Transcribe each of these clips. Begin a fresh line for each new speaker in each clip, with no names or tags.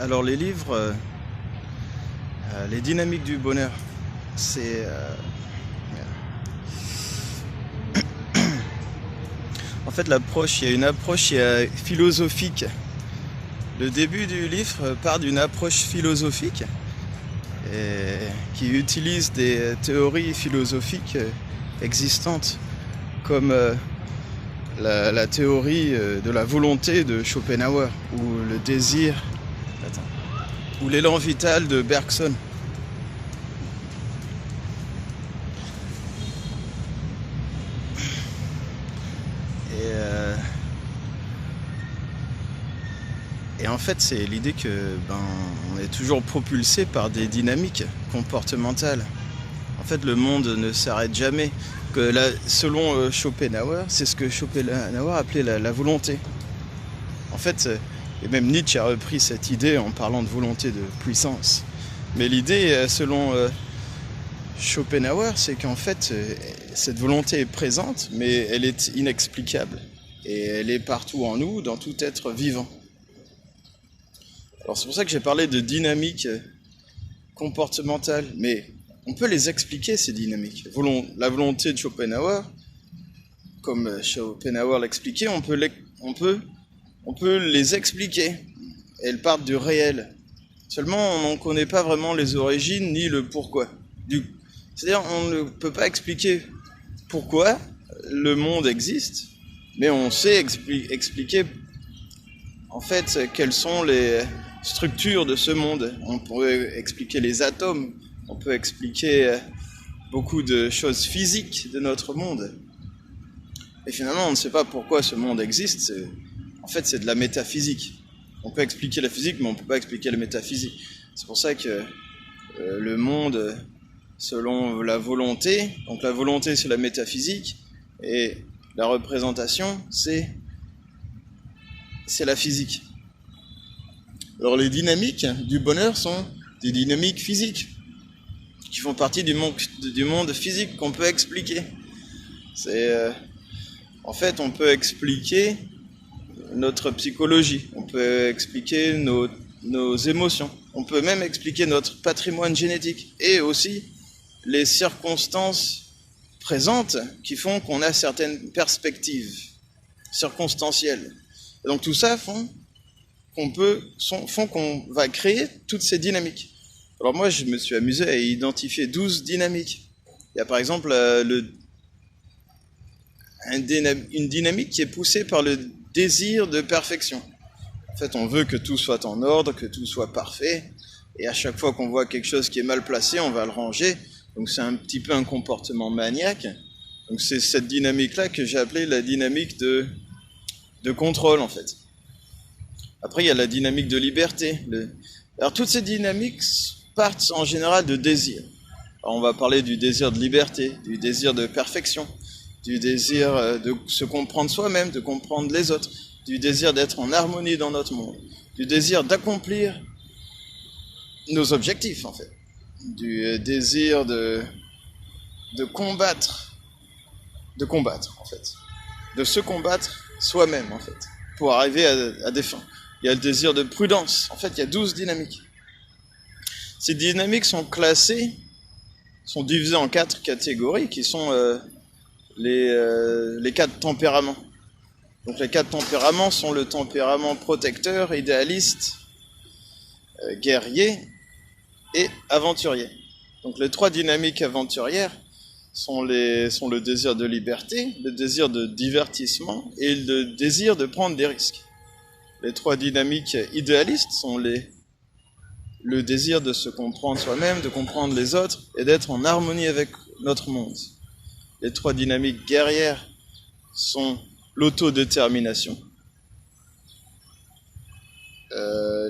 Alors les livres, les dynamiques du bonheur, c'est en fait l'approche. Il y a une approche philosophique. Le début du livre part d'une approche philosophique et qui utilise des théories philosophiques existantes, comme la théorie de la volonté de Schopenhauer, ou le désir, ou l'élan vital de Bergson. Et en fait, c'est l'idée que on est toujours propulsé par des dynamiques comportementales. En fait, le monde ne s'arrête jamais. Selon Schopenhauer, c'est ce que Schopenhauer appelait la volonté. En fait, et même Nietzsche a repris cette idée en parlant de volonté de puissance. Mais l'idée, selon Schopenhauer, c'est qu'en fait, cette volonté est présente, mais elle est inexplicable. Et elle est partout en nous, dans tout être vivant. Alors c'est pour ça que j'ai parlé de dynamique comportementale, mais on peut les expliquer, ces dynamiques. La volonté de Schopenhauer, comme Schopenhauer l'expliquait, on peut les expliquer. Elles partent du réel. Seulement, on n'en connaît pas vraiment les origines ni le pourquoi. C'est-à-dire, on ne peut pas expliquer pourquoi le monde existe, mais on sait expliquer en fait quelles sont les structures de ce monde. On peut expliquer les atomes, on peut expliquer beaucoup de choses physiques de notre monde. Et finalement, on ne sait pas pourquoi ce monde existe. En fait, c'est de la métaphysique. On peut expliquer la physique, mais on ne peut pas expliquer la métaphysique. C'est pour ça que le monde, selon la volonté, donc la volonté c'est la métaphysique, et la représentation c'est la physique. Alors les dynamiques du bonheur sont des dynamiques physiques qui font partie du monde physique qu'on peut expliquer. En fait, on peut expliquer notre psychologie, on peut expliquer nos émotions, on peut même expliquer notre patrimoine génétique et aussi les circonstances présentes qui font qu'on a certaines perspectives circonstancielles. Et donc tout ça font qu'on va créer toutes ces dynamiques. Alors moi, je me suis amusé à identifier 12 dynamiques. Il y a par exemple une dynamique qui est poussée par le désir de perfection. En fait, on veut que tout soit en ordre, que tout soit parfait, et à chaque fois qu'on voit quelque chose qui est mal placé, on va le ranger. Donc c'est un petit peu un comportement maniaque. Donc c'est cette dynamique-là que j'ai appelée la dynamique de contrôle, en fait. Après, il y a la dynamique de liberté. Alors toutes ces dynamiques partent en général de désir. Alors on va parler du désir de liberté, du désir de perfection, du désir de se comprendre soi-même, de comprendre les autres, du désir d'être en harmonie dans notre monde, du désir d'accomplir nos objectifs, en fait, du désir de combattre, en fait, de se combattre soi-même, en fait, pour arriver à des fins. Il y a le désir de prudence. En fait, il y a 12 dynamiques. Ces dynamiques sont divisées en 4 catégories qui sont les 4 tempéraments. Donc les 4 tempéraments sont le tempérament protecteur, idéaliste, guerrier et aventurier. Donc les 3 dynamiques aventurières sont le désir de liberté, le désir de divertissement et le désir de prendre des risques. Les 3 dynamiques idéalistes sont le désir de se comprendre soi-même, de comprendre les autres et d'être en harmonie avec notre monde. Les 3 dynamiques guerrières sont l'autodétermination,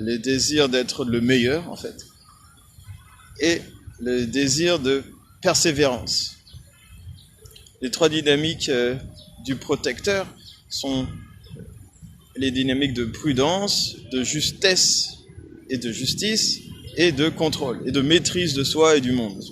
les désirs d'être le meilleur, en fait, et le désir de persévérance. Les 3 dynamiques du protecteur sont les dynamiques de prudence, de justesse et de justice, et de contrôle, et de maîtrise de soi et du monde.